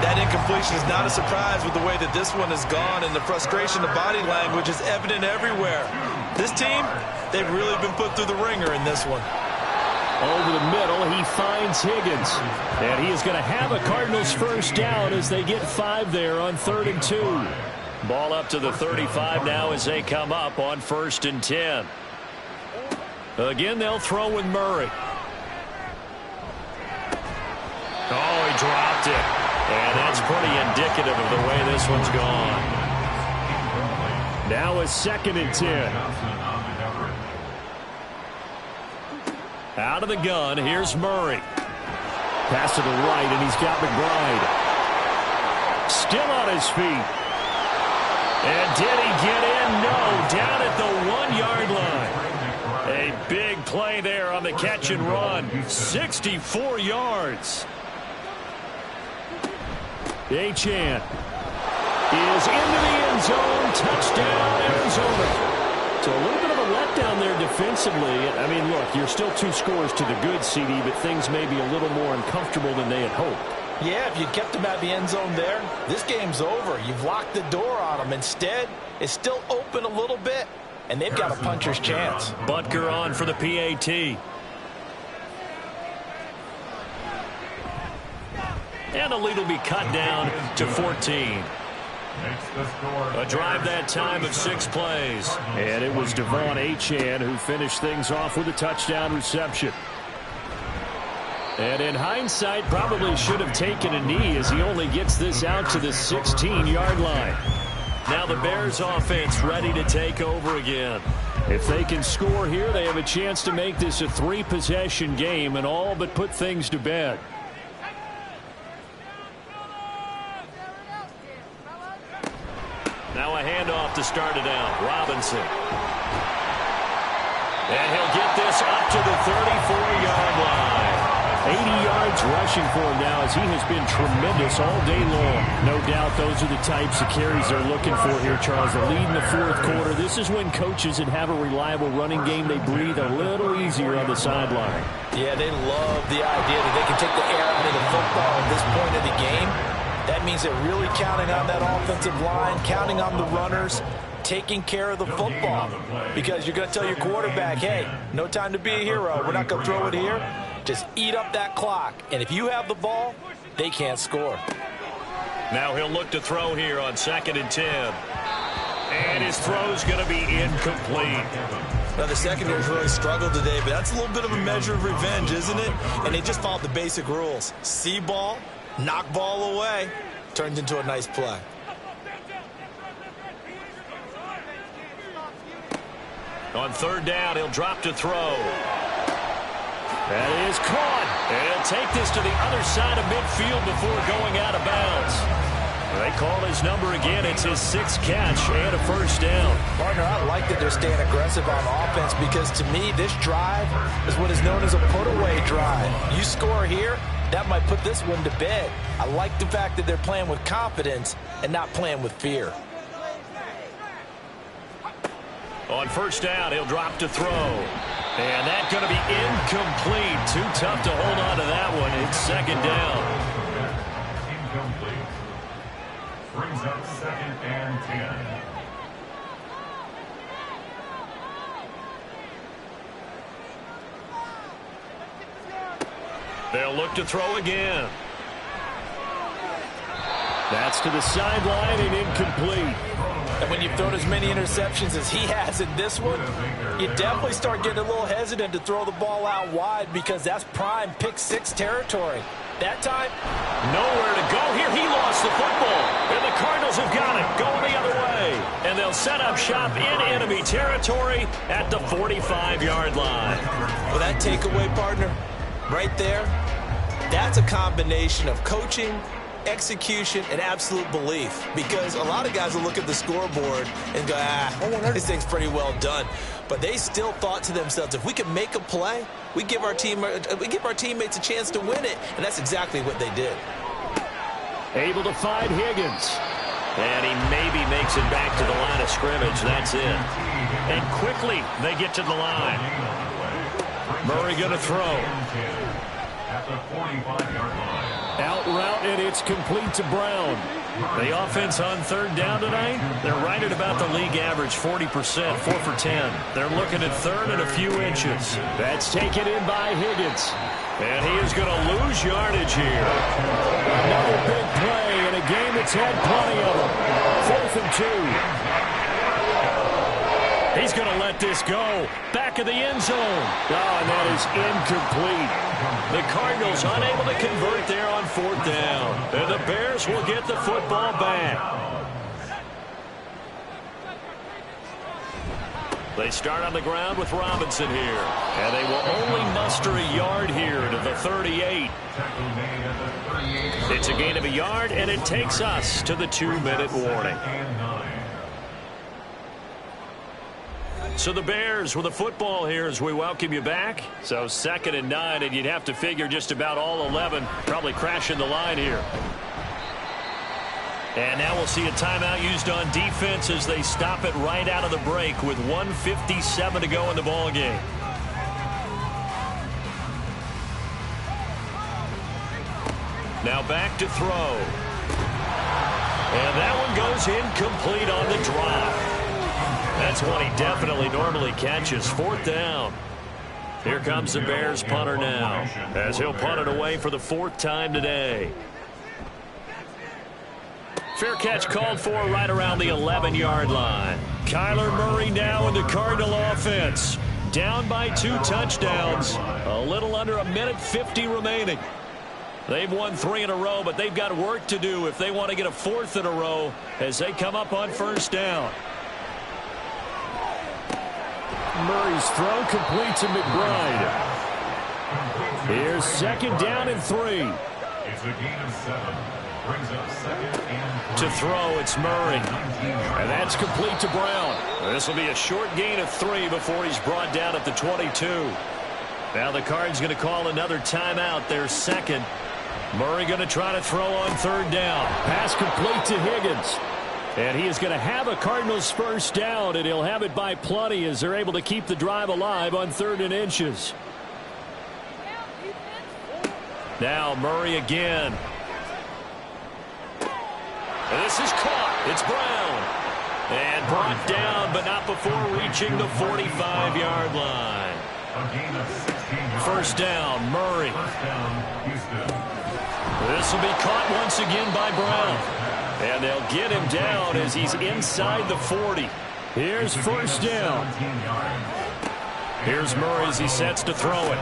That incompletion is not a surprise with the way that this one has gone, and the frustration, the body language is evident everywhere. This team, they've really been put through the ringer in this one. Over the middle, he finds Higgins. And he is going to have a Cardinals first down as they get 5 there on 3rd and 2. Ball up to the 35 now as they come up on 1st and 10. Again, they'll throw with Murray. Oh, he dropped it. And that's pretty indicative of the way this one's gone. Now a 2nd and 10. Out of the gun, here's Murray. Pass to the right, and he's got McBride. Still on his feet. And did he get in? No, down at the 1-yard line. A big play there on the catch and run. 64 yards. Achane is into the end zone. Touchdown, Arizona. So a little bit of a letdown there defensively. I mean, look, you're still 2 scores to the good, CD, but things may be a little more uncomfortable than they had hoped. Yeah, if you kept them at the end zone there, this game's over. You've locked the door on them. Instead, it's still open a little bit, and they've got a puncher's chance. Butker on for the PAT. And the lead will be cut down to 14. A drive that time of 6 plays. And it was Devon Achane who finished things off with a touchdown reception. And in hindsight, probably should have taken a knee as he only gets this out to the 16-yard line. Now the Bears offense ready to take over again. If they can score here, they have a chance to make this a 3-possession game and all but put things to bed. Now a handoff to start it out. Robinson. And he'll get this up to the 34-yard line. 80 yards rushing for him now as he has been tremendous all day long. No doubt those are the types of carries they're looking for here, Charles. The lead in the 4th quarter. This is when coaches that have a reliable running game, they breathe a little easier on the sideline. Yeah, they love the idea that they can take the air out of the football at this point of the game. That means they're really counting on that offensive line, counting on the runners, taking care of the football. Because you're going to tell your quarterback, hey, no time to be a hero. We're not going to throw it here. Just eat up that clock. And if you have the ball, they can't score. Now he'll look to throw here on 2nd and 10. And his throw's going to be incomplete. Now, the secondary's really struggled today, but that's a little bit of a measure of revenge, isn't it? And they just followed the basic rules. See ball, knock ball away, turned into a nice play. On third down, he'll drop to throw. That is caught. And he'll take this to the other side of midfield before going out of bounds. They call his number again. It's his 6th catch and a first down. Partner, I like that they're staying aggressive on offense because to me, this drive is what is known as a put-away drive. You score here, that might put this one to bed. I like the fact that they're playing with confidence and not playing with fear. On first down, he'll drop to throw. And that's going to be incomplete. Too tough to hold on to that one. It's second down. Incomplete. Brings up 2nd and 10. They'll look to throw again. That's to the sideline and incomplete. And when you've thrown as many interceptions as he has in this one, you definitely start getting a little hesitant to throw the ball out wide because that's prime pick 6 territory. That time, nowhere to go here. He lost the football. And the Cardinals have got it. Going the other way. And they'll set up shop in enemy territory at the 45-yard line. Well, that takeaway, partner, right there, that's a combination of coaching, execution, and absolute belief. Because a lot of guys will look at the scoreboard and go, this thing's pretty well done. But they still thought to themselves, if we can make a play, we give our teammates a chance to win it. And that's exactly what they did. Able to find Higgins. And he maybe makes it back to the line of scrimmage. That's it. And quickly they get to the line. Murray going to throw. At the 45-yard line. Out route, and it's complete to Brown. The offense on third down tonight, they're right at about the league average, 40%, 4 for 10. They're looking at third and a few inches. That's taken in by Higgins. And he is going to lose yardage here. Another big play in a game that's had plenty of them. 4th and 2. He's going to let this go. Back of the end zone. Oh, and that is incomplete. The Cardinals unable to convert there on 4th down. And the Bears will get the football back. They start on the ground with Robinson here. And they will only muster a yard here to the 38. It's a gain of a yard, and it takes us to the 2-minute warning. So the Bears with the football here as we welcome you back. So 2nd and 9, and you'd have to figure just about all 11 probably crashing the line here. And now we'll see a timeout used on defense as they stop it right out of the break with 1:57 to go in the ball game. Now back to throw. And that one goes incomplete on the drop. That's one he definitely normally catches. 4th down. Here comes the Bears punter now as he'll punt it away for the 4th time today. Fair catch called for right around the 11-yard line. Kyler Murray now in the Cardinal offense. Down by 2 touchdowns. A little under 1:50 remaining. They've won 3 in a row, but they've got work to do if they want to get a 4th in a row as they come up on first down. Murray's throw complete to McBride. Here's 2nd down and 3. It's a gain of 7. Brings up 2nd and 3. To throw, it's Murray. And that's complete to Brown. This will be a short gain of 3 before he's brought down at the 22. Now the Cards going to call another timeout, their 2nd. Murray going to try to throw on 3rd down. Pass complete to Higgins. And he is going to have a Cardinals first down, and he'll have it by plenty as they're able to keep the drive alive on 3rd and inches. Now Murray again. And this is caught. It's Brown. And brought down, but not before reaching the 45-yard line. First down, Murray. This will be caught once again by Brown. And they'll get him down as he's inside the 40. Here's first down. Here's Murray as he sets to throw it.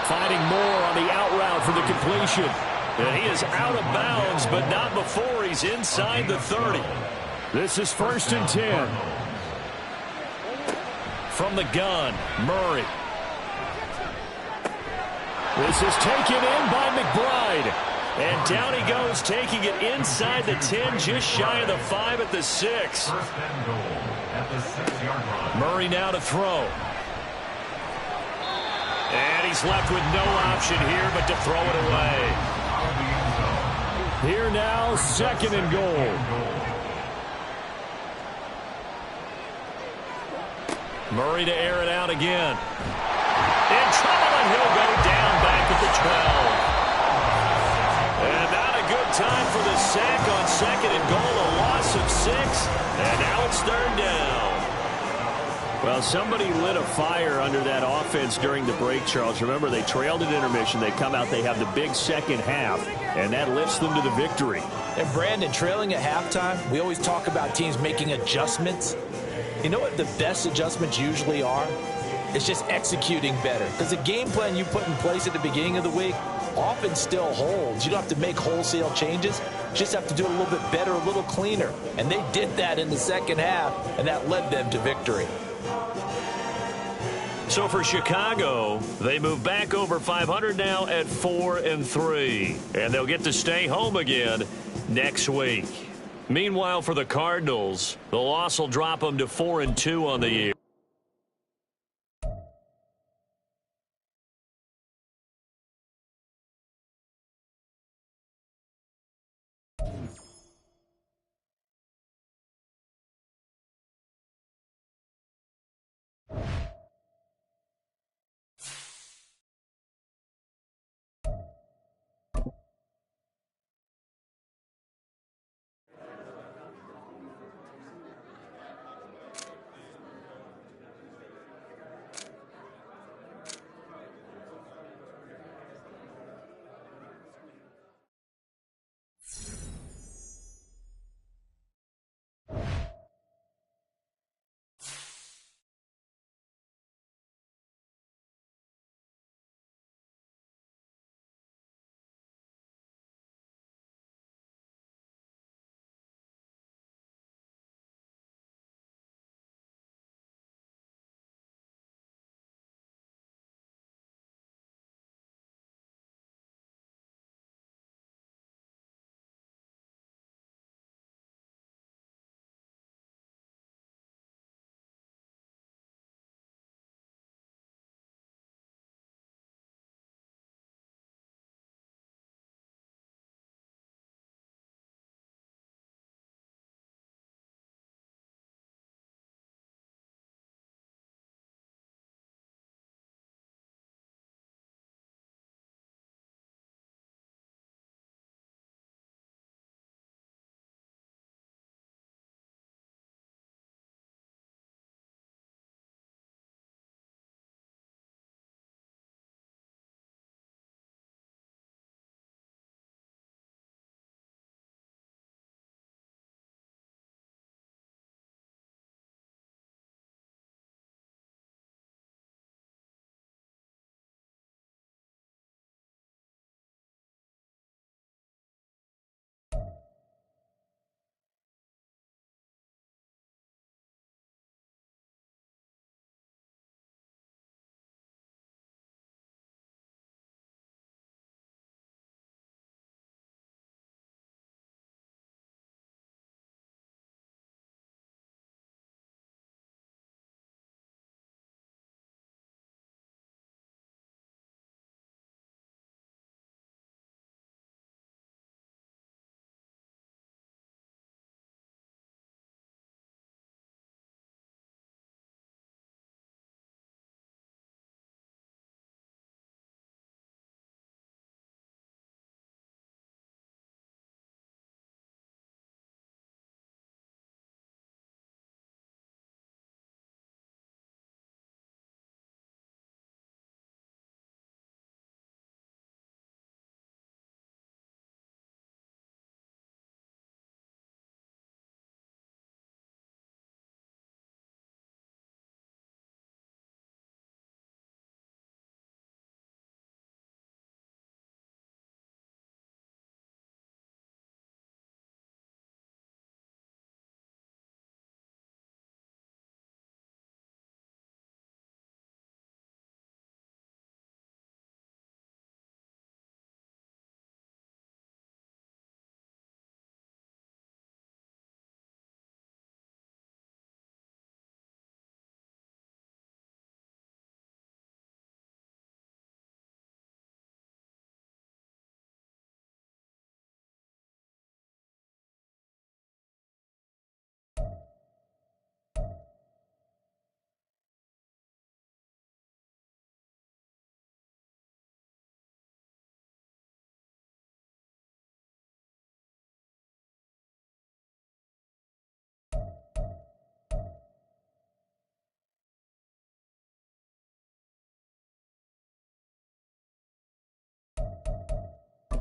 Finding more on the out route for the completion. And he is out of bounds, but not before he's inside the 30. This is 1st and 10. From the gun, Murray. This is taken in by McBride. And down he goes, taking it inside the 10, just shy of the 5 at the 6. First and goal at the 6-yard line. Murray now to throw. And he's left with no option here but to throw it away. Out of the end zone. Here now, second and goal. Murray to air it out again. In trouble, and he'll go down back at the 12. And not a good time for the sack on second and goal. A loss of 6. And now it's third down. Well, somebody lit a fire under that offense during the break, Charles. Remember, they trailed at intermission. They come out, they have the big second half, and that lifts them to the victory. And Brandon, trailing at halftime, we always talk about teams making adjustments. You know what the best adjustments usually are? It's just executing better. Because the game plan you put in place at the beginning of the week often still holds. You don't have to make wholesale changes. You just have to do it a little bit better, a little cleaner. And they did that in the second half, and that led them to victory. So for Chicago, they move back over 500 now at 4-3. And they'll get to stay home again next week. Meanwhile, for the Cardinals, the loss will drop them to 4-2 on the year.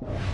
down.